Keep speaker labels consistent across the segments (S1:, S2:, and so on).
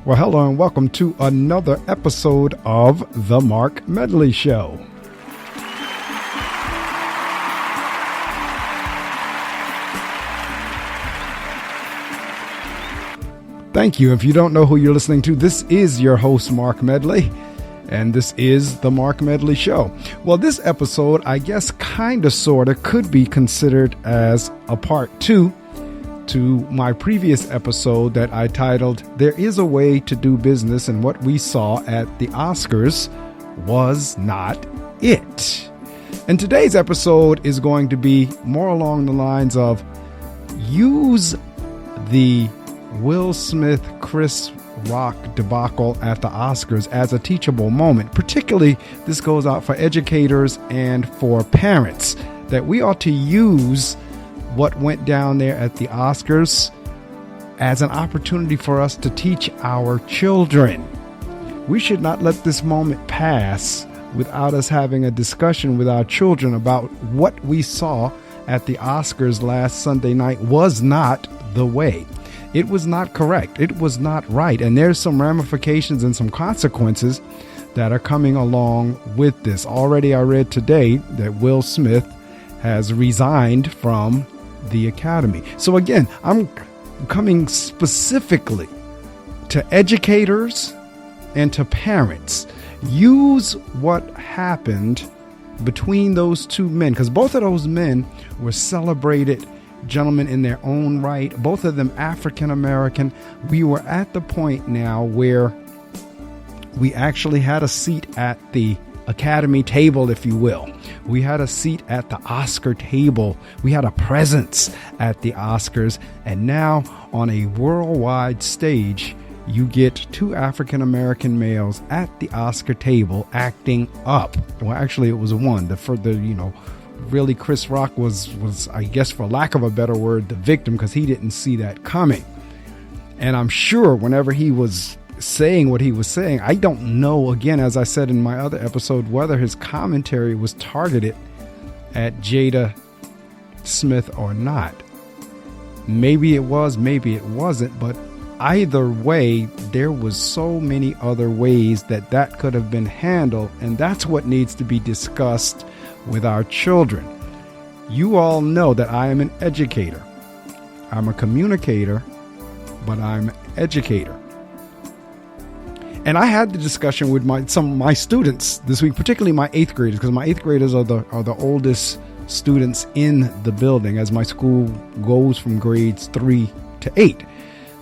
S1: Well, hello and welcome to another episode of The Mark Medley Show. Thank you. If you don't know who you're listening to, this is your host, Mark Medley, and this is The Mark Medley Show. Well, this episode, I guess, kind of, sort of, could be considered as a part two to my previous episode that I titled, There is a Way to Do Business, and what we saw at the Oscars was not it. And today's episode is going to be more along the lines of use the Will Smith, Chris Rock debacle at the Oscars as a teachable moment. Particularly, this goes out for educators and for parents, that we ought to use what went down there at the Oscars as an opportunity for us to teach our children. We should not let this moment pass without us having a discussion with our children about what we saw at the Oscars last Sunday night was not the way. It was not correct. It was not right. And there's some ramifications and some consequences that are coming along with this. Already I read today that Will Smith has resigned from the Academy. So again, I'm coming specifically to educators and to parents. Use what happened between those two men, because both of those men were celebrated gentlemen in their own right, both of them African American. We were at the point now where we actually had a seat at the Academy table, if you will. We had a seat at the Oscar table. We had a presence at the Oscars. And now on a worldwide stage, you get two African American males at the Oscar table acting up. Well, actually, it was one. Really, Chris Rock was, I guess, for lack of a better word, the victim, because he didn't see that coming. And I'm sure whenever he was saying what he was saying, I don't know, again, as I said in my other episode, whether his commentary was targeted at Jada Smith or not. Maybe it was, maybe it wasn't, but either way, there was so many other ways that could have been handled, and that's what needs to be discussed with our children. You all know that I am an educator. I'm a communicator, but I'm an educator. And I had the discussion with some of my students this week, particularly my 8th graders, because my 8th graders are the oldest students in the building, as my school goes from grades 3 to 8.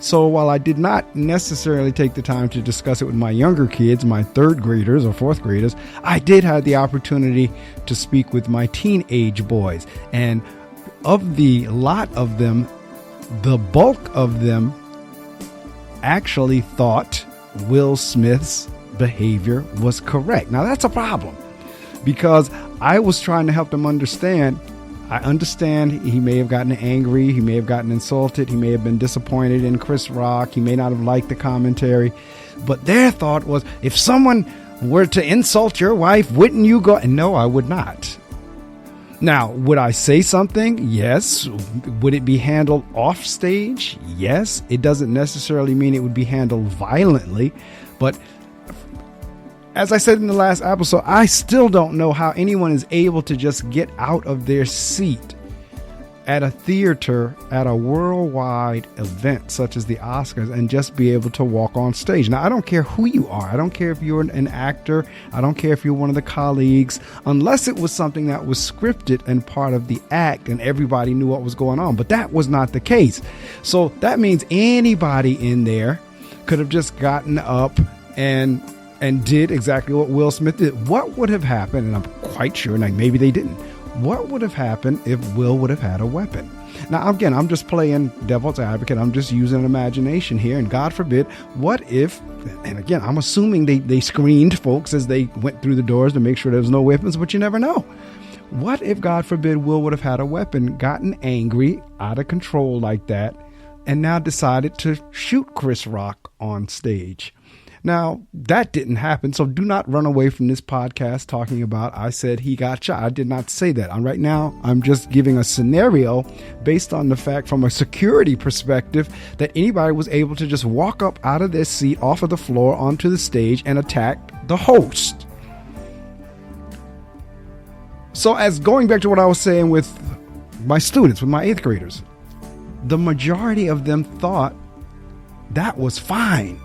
S1: So while I did not necessarily take the time to discuss it with my younger kids, my 3rd graders or 4th graders, I did have the opportunity to speak with my teenage boys. And of the lot of them, the bulk of them actually thought Will Smith's behavior was correct. Now that's a problem, because I was trying to help them understand. I understand he may have gotten angry, he may have gotten insulted, he may have been disappointed in Chris Rock, he may not have liked the commentary, but their thought was, if someone were to insult your wife, wouldn't you go? And no, I would not. Now, would I say something? Yes. Would it be handled off stage? Yes. It doesn't necessarily mean it would be handled violently, but as I said in the last episode, I still don't know how anyone is able to just get out of their seat at a theater, at a worldwide event such as the Oscars, and just be able to walk on stage. Now, I don't care who you are. I don't care if you're an actor. I don't care if you're one of the colleagues, unless it was something that was scripted and part of the act and everybody knew what was going on. But that was not the case. So that means anybody in there could have just gotten up and did exactly what Will Smith did. What would have happened, and I'm quite sure, and maybe they didn't, what would have happened if Will would have had a weapon? Now, again, I'm just playing devil's advocate. I'm just using imagination here. And God forbid, what if, and again, I'm assuming they screened folks as they went through the doors to make sure there was no weapons, but you never know. What if, God forbid, Will would have had a weapon, gotten angry, out of control like that, and now decided to shoot Chris Rock on stage? Now, that didn't happen, so do not run away from this podcast talking about I said he got shot. I did not say that. Right now, I'm just giving a scenario based on the fact from a security perspective that anybody was able to just walk up out of their seat, off of the floor, onto the stage and attack the host. So as going back to what I was saying with my students, with my 8th graders, the majority of them thought that was fine,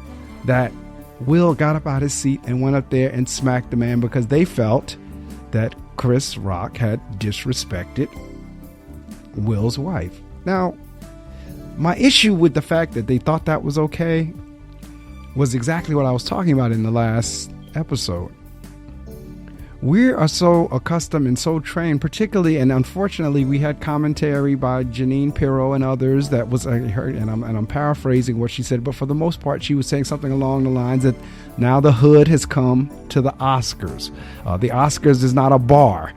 S1: that Will got up out of his seat and went up there and smacked the man because they felt that Chris Rock had disrespected Will's wife. Now, my issue with the fact that they thought that was okay was exactly what I was talking about in the last episode. We are so accustomed and so trained, particularly, and unfortunately, we had commentary by Janine Pirro and others that was heard, and I'm paraphrasing what she said, but for the most part, she was saying something along the lines that now the hood has come to the Oscars. The Oscars is not a bar.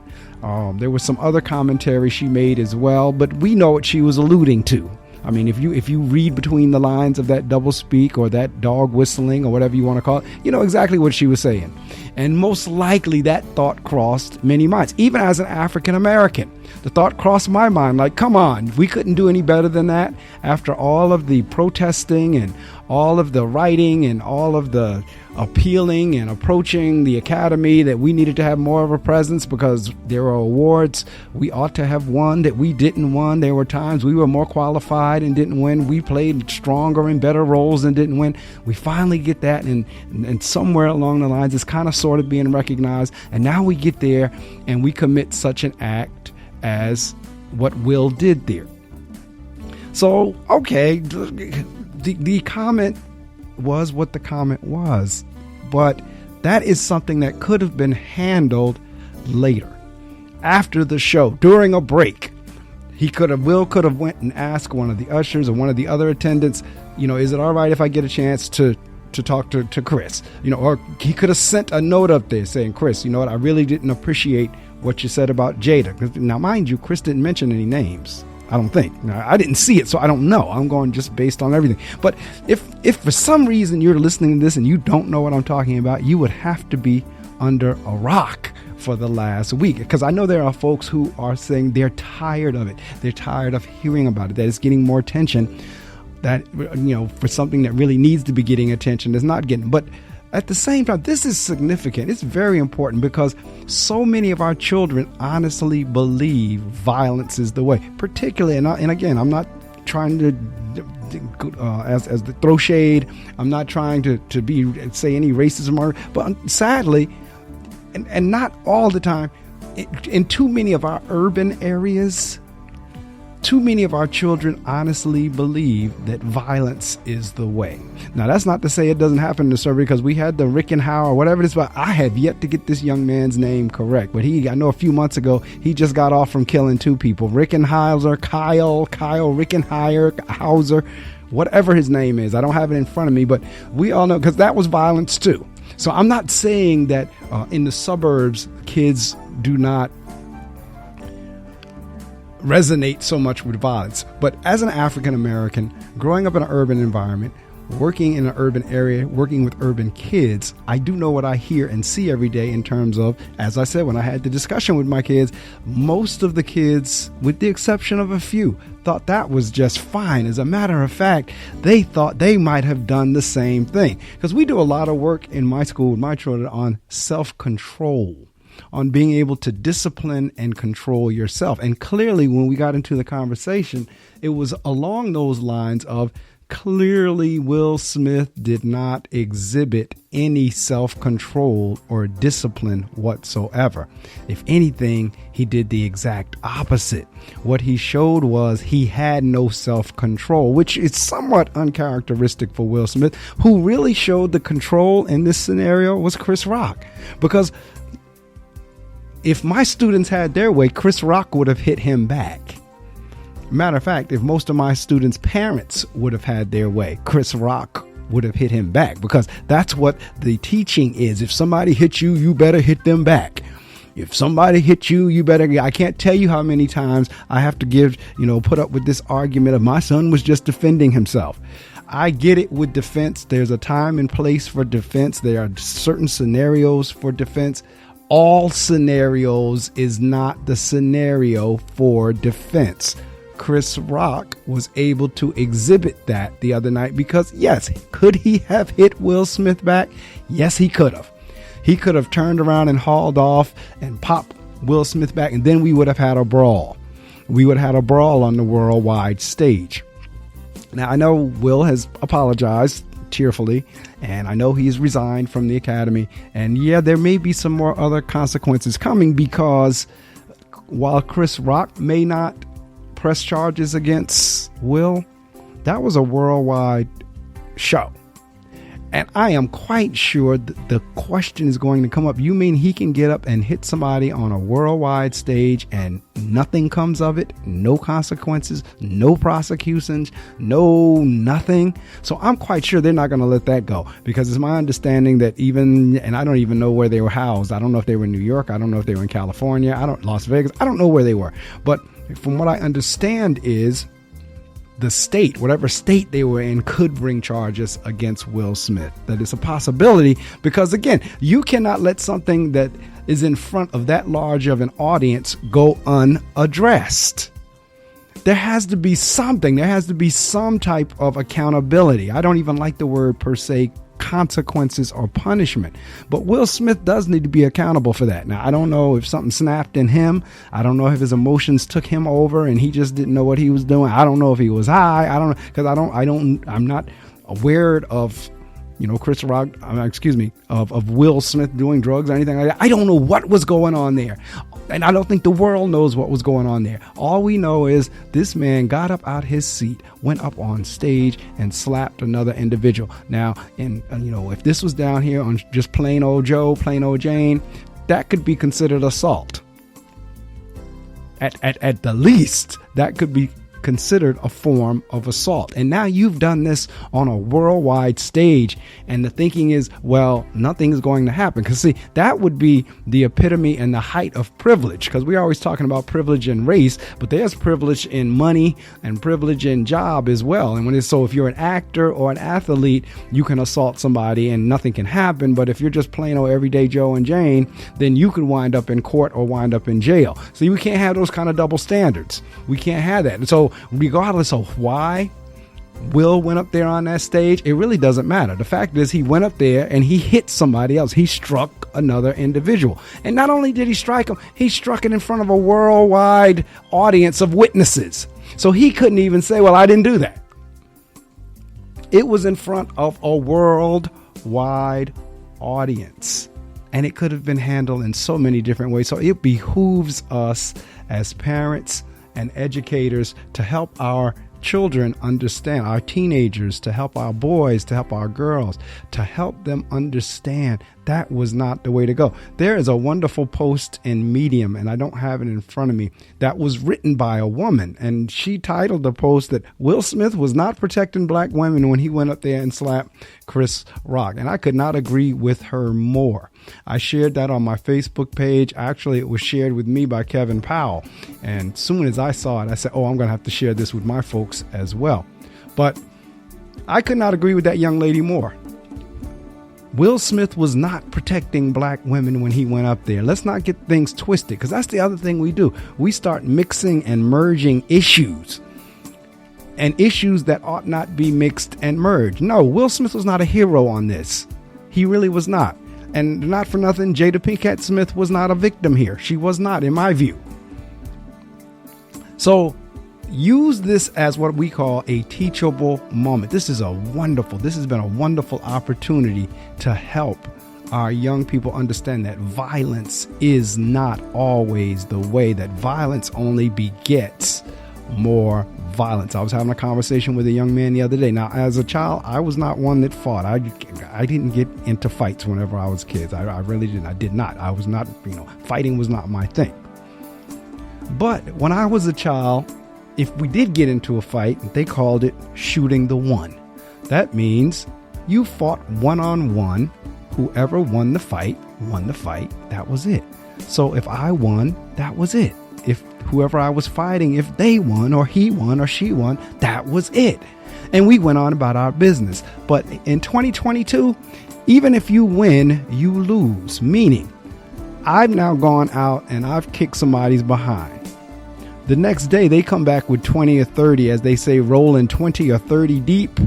S1: There was some other commentary she made as well, but we know what she was alluding to. I mean, if you read between the lines of that double speak or that dog whistling or whatever you want to call it, you know exactly what she was saying. And most likely that thought crossed many minds. Even as an African American, the thought crossed my mind, like, come on, we couldn't do any better than that after all of the protesting and all of the writing and all of the appealing and approaching the academy that we needed to have more of a presence because there are awards we ought to have won that we didn't win. There were times we were more qualified and didn't win. We played stronger and better roles and didn't win. We finally get that, and somewhere along the lines it's kind of sort of being recognized, and now we get there and we commit such an act as what Will did there. So, okay, the comment was what the comment was, but that is something that could have been handled later, after the show, during a break. Will could have went and asked one of the ushers or one of the other attendants, is it all right if I get a chance to talk to Chris? Or he could have sent a note up there saying, Chris, you know what, I really didn't appreciate what you said about Jada. Now, mind you, Chris didn't mention any names. I don't think. Now, I didn't see it, so I don't know. I'm going just based on everything. But if for some reason you're listening to this and you don't know what I'm talking about, you would have to be under a rock for the last week. Because I know there are folks who are saying they're tired of it. They're tired of hearing about it, that it's getting more attention, that, for something that really needs to be getting attention is not getting. But at the same time, this is significant. It's very important because so many of our children honestly believe violence is the way. Particularly, and again, I'm not trying to as the throw shade. I'm not trying to say any racism, but sadly, and not all the time, in too many of our urban areas, too many of our children honestly believe that violence is the way. Now, that's not to say it doesn't happen in the survey, because we had the Rickenhauer or whatever it is, but I have yet to get this young man's name correct. But I know a few months ago, he just got off from killing 2 people. Rickenhauser, Kyle Rickenhauser, whatever his name is. I don't have it in front of me, but we all know, because that was violence too. So I'm not saying that in the suburbs, kids do not resonate so much with violence. But as an African American, growing up in an urban environment, working in an urban area, working with urban kids, I do know what I hear and see every day in terms of, as I said, when I had the discussion with my kids, most of the kids, with the exception of a few, thought that was just fine. As a matter of fact, they thought they might have done the same thing. Because we do a lot of work in my school with my children on self-control, on being able to discipline and control yourself. And clearly, when we got into the conversation, it was along those lines of, clearly Will Smith did not exhibit any self-control or discipline whatsoever. If anything, he did the exact opposite. What he showed was he had no self-control, which is somewhat uncharacteristic for Will Smith. Who really showed the control in this scenario was Chris Rock. Because if my students had their way, Chris Rock would have hit him back. Matter of fact, if most of my students' parents would have had their way, Chris Rock would have hit him back, because that's what the teaching is. If somebody hits you, you better hit them back. If somebody hits you, you better. I can't tell you how many times I have to put up with this argument of my son was just defending himself. I get it with defense. There's a time and place for defense. There are certain scenarios for defense. All scenarios is not the scenario for defense. Chris Rock was able to exhibit that the other night because, yes, could he have hit Will Smith back? Yes, he could have. He could have turned around and hauled off and popped Will Smith back, and then we would have had a brawl. We would have had a brawl on the worldwide stage. Now, I know Will has apologized tearfully, and I know he's resigned from the Academy, and yeah, there may be some more other consequences coming, because while Chris Rock may not press charges against Will, that was a worldwide show. And I am quite sure that the question is going to come up. You mean he can get up and hit somebody on a worldwide stage and nothing comes of it? No consequences, no prosecutions, no nothing. So I'm quite sure they're not going to let that go, because it's my understanding that and I don't even know where they were housed. I don't know if they were in New York. I don't know if they were in California. Las Vegas. I don't know where they were. But from what I understand is the state, whatever state they were in, could bring charges against Will Smith. That is a possibility, because again, you cannot let something that is in front of that large of an audience go unaddressed. There has to be something. There has to be some type of accountability. I don't even like the word per se consequences or punishment, but Will Smith does need to be accountable for that. Now, I don't know if something snapped in him. I don't know if his emotions took him over and he just didn't know what he was doing. I don't know if he was high. I don't know, because I'm not aware of, Chris Rock, of Will Smith doing drugs or anything like that. I don't know what was going on there. And I don't think the world knows what was going on there. All we know is this man got up out his seat, went up on stage and slapped another individual. Now, if this was down here on just plain old Joe, plain old Jane, that could be considered assault. At the least, that could be considered a form of assault. And now you've done this on a worldwide stage, and the thinking is, well, nothing is going to happen. Because see, that would be the epitome and the height of privilege, because we're always talking about privilege and race, but there's privilege in money and privilege in job as well. And if you're an actor or an athlete, you can assault somebody and nothing can happen. But if you're just plain old everyday Joe and Jane, then you could wind up in court or wind up in jail. So we can't have those kind of double standards. We can't have that. And so regardless of why Will went up there on that stage, it really doesn't matter. The fact is, he went up there and he hit somebody else. He struck another individual. And not only did he strike him, he struck it in front of a worldwide audience of witnesses. So he couldn't even say, well, I didn't do that. It was in front of a worldwide audience. And it could have been handled in so many different ways. So it behooves us as parents and educators to help our children understand, our teenagers, to help our boys, to help our girls, to help them understand that was not the way to go. There is a wonderful post in Medium, and I don't have it in front of me, that was written by a woman, and she titled the post that Will Smith was not protecting black women when he went up there and slapped Chris Rock. And I could not agree with her more. I shared that on my Facebook page. Actually, it was shared with me by Kevin Powell. And as soon as I saw it, I said, I'm going to have to share this with my folks as well. But I could not agree with that young lady more. Will Smith was not protecting black women when he went up there. Let's not get things twisted, because that's the other thing we do. We start mixing and merging issues, and issues that ought not be mixed and merged. No, Will Smith was not a hero on this. He really was not. And not for nothing, Jada Pinkett Smith was not a victim here. She was not, in my view. So use this as what we call a teachable moment. This has been a wonderful opportunity to help our young people understand that violence is not always the way, that violence only begets more violence. I was having a conversation with a young man the other day. Now, as a child, I was not one that fought. I didn't get into fights whenever I was kids. I really didn't. I did not. I was not, fighting was not my thing. But when I was a child, if we did get into a fight, they called it shooting the one. That means you fought one-on-one. Whoever won the fight. That was it. So if I won, that was it. If whoever I was fighting, if they won or he won or she won, that was it. And we went on about our business. But in 2022, even if you win, you lose. Meaning, I've now gone out and I've kicked somebody's behind. The next day, they come back with 20 or 30, as they say, rolling 20 or 30 deep.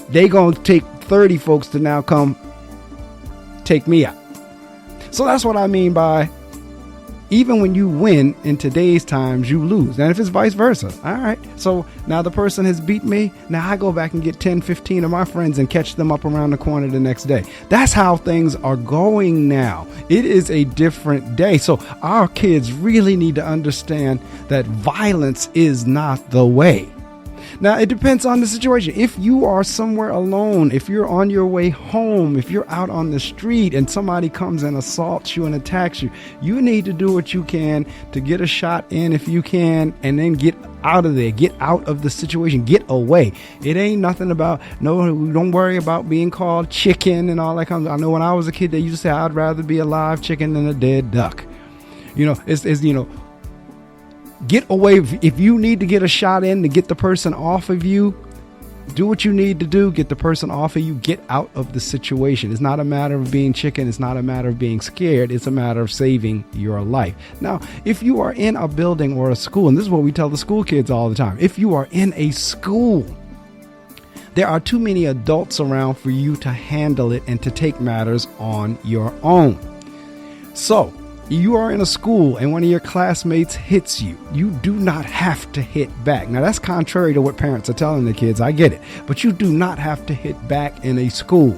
S1: They gonna take 30 folks to now come take me out. So that's what I mean by, even when you win in today's times, you lose. And if it's vice versa, all right. So now the person has beat me. Now I go back and get 10, 15 of my friends and catch them up around the corner the next day. That's how things are going now. It is a different day. So our kids really need to understand that violence is not the way. Now, it depends on the situation. If you are somewhere alone, if you're on your way home, if you're out on the street and somebody comes and assaults you and attacks you, you need to do what you can to get a shot in if you can, and then get out of there, get out of the situation, get away. It ain't nothing about, no, don't worry about being called chicken and all that kind of. I know when I was a kid, they used to say, I'd rather be a live chicken than a dead duck. Get away. If you need to get a shot in to get the person off of you, do what you need to do. Get the person off of you. Get out of the situation. It's not a matter of being chicken. It's not a matter of being scared. It's a matter of saving your life. Now, if you are in a building or a school, and this is what we tell the school kids all the time, if you are in a school, there are too many adults around for you to handle it and to take matters on your own. So, you are in a school and one of your classmates hits you. You do not have to hit back. Now, that's contrary to what parents are telling the kids. I get it. But you do not have to hit back in a school.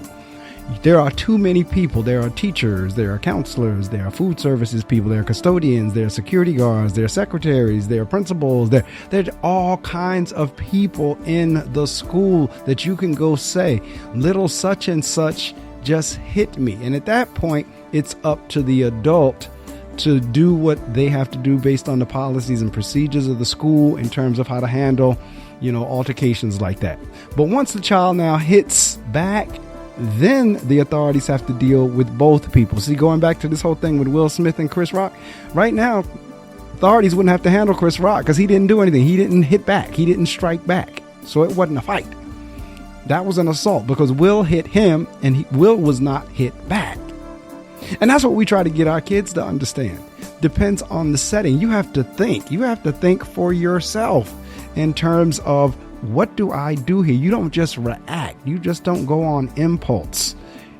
S1: There are too many people. There are teachers, there are counselors, there are food services people, there are custodians, there are security guards, there are secretaries, there are principals, there are all kinds of people in the school that you can go say, little such and such just hit me. And at that point, it's up to the adult to do what they have to do based on the policies and procedures of the school in terms of how to handle, altercations like that. But once the child now hits back, then the authorities have to deal with both people. See, going back to this whole thing with Will Smith and Chris Rock, right now, authorities wouldn't have to handle Chris Rock because he didn't do anything. He didn't hit back. He didn't strike back. So it wasn't a fight. That was an assault because Will hit him and Will was not hit back. And that's what we try to get our kids to understand. Depends on the setting. You have to think. You have to think for yourself in terms of, what do I do here? You don't just react. You just don't go on impulse.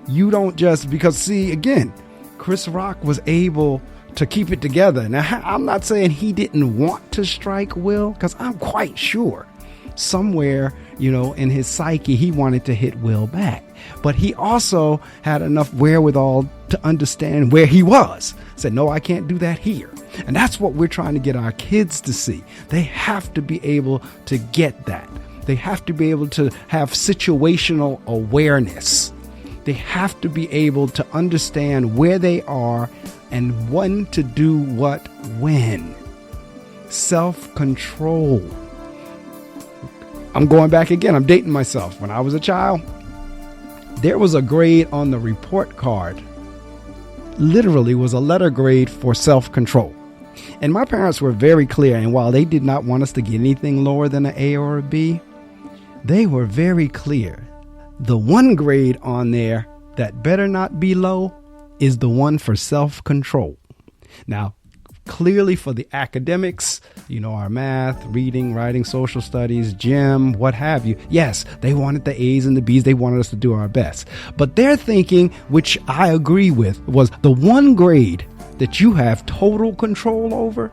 S1: You don't just, because see, again, Chris Rock was able to keep it together. Now, I'm not saying he didn't want to strike Will, because I'm quite sure somewhere, in his psyche, he wanted to hit Will back. But he also had enough wherewithal to understand where he was. Said, no, I can't do that here. And that's what we're trying to get our kids to see. They have to be able to get that. They have to be able to have situational awareness. They have to be able to understand where they are and when to do what when. Self-control. I'm going back again. I'm dating myself. When I was a child, there was a grade on the report card. Literally was a letter grade for self-control. And my parents were very clear. And while they did not want us to get anything lower than an A or a B, they were very clear. The one grade on there that better not be low is the one for self-control. Now, clearly for the academics, our math, reading, writing, social studies, gym, what have you. Yes, they wanted the A's and the B's. They wanted us to do our best. But their thinking, which I agree with, was the one grade that you have total control over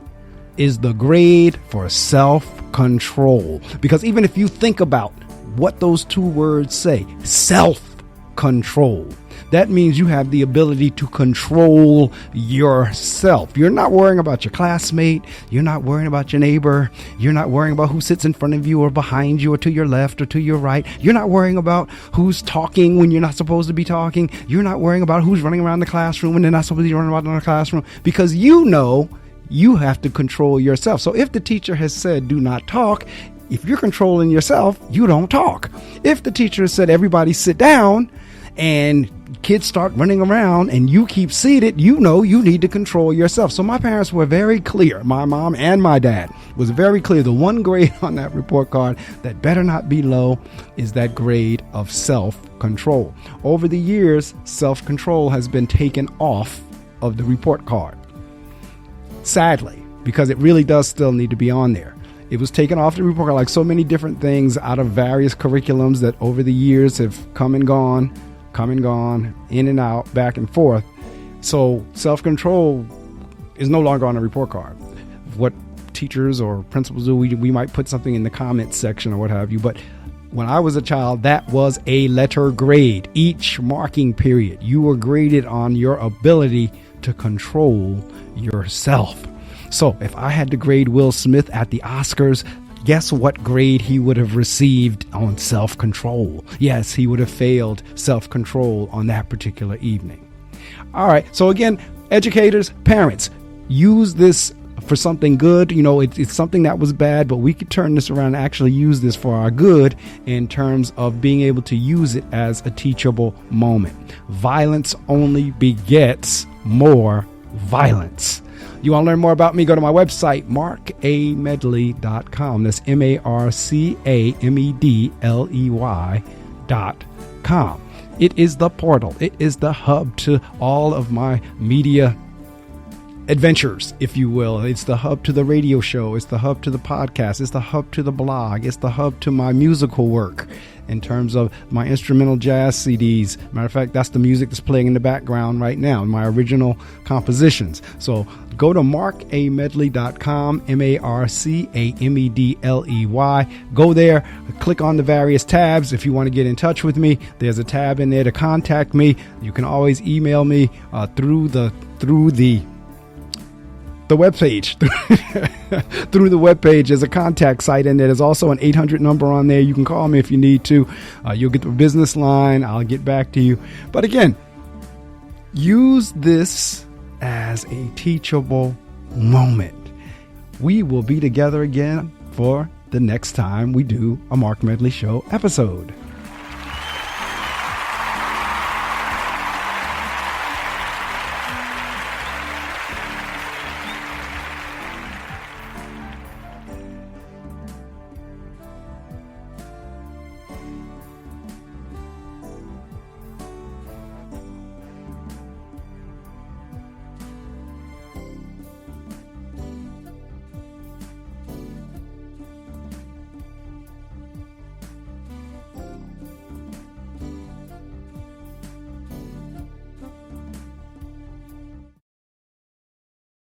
S1: is the grade for self-control. Because even if you think about what those two words say, self-control, that means you have the ability to control yourself. You're not worrying about your classmate. You're not worrying about your neighbor. You're not worrying about who sits in front of you or behind you or to your left or to your right. You're not worrying about who's talking when you're not supposed to be talking. You're not worrying about who's running around the classroom when they're not supposed to be running around the classroom, because you have to control yourself. So if the teacher has said do not talk, if you're controlling yourself, you don't talk. If the teacher has said everybody sit down, and kids start running around and you keep seated, you know you need to control yourself. So my parents were very clear. My mom and my dad was very clear. The one grade on that report card that better not be low is that grade of self-control. Over the years, self-control has been taken off of the report card. Sadly, because it really does still need to be on there. It was taken off the report card like so many different things out of various curriculums that over the years have come and gone, in and out, back and forth. So self-control is no longer on a report card. What teachers or principals do, we might put something in the comments section or what have you. But when I was a child, that was a letter grade. Each marking period, you were graded on your ability to control yourself. So if I had to grade Will Smith at the Oscars, guess what grade he would have received on self-control? Yes, he would have failed self-control on that particular evening. All right. So again, educators, parents, use this for something good. You know, it's something that was bad, but we could turn this around and actually use this for our good in terms of being able to use it as a teachable moment. Violence only begets more violence. You want to learn more about me? Go to my website, marcamedley.com. That's marcamedley.com. It is the portal. It is the hub to all of my media adventures, if you will. It's the hub to the radio show. It's the hub to the podcast. It's the hub to the blog. It's the hub to my musical work in terms of my instrumental jazz CDs. Matter of fact, that's the music that's playing in the background right now, my original compositions. So go to marcamedley.com, MarcAmedley. Go there, click on the various tabs. If you want to get in touch with me, there's a tab in there to contact me. You can always email me through the webpage. Through the webpage, there's a contact site in there. There's also an 800 number on there. You can call me if you need to. You'll get the business line. I'll get back to you. But again, use this as a teachable moment. We will be together again for the next time we do a Mark Medley Show episode.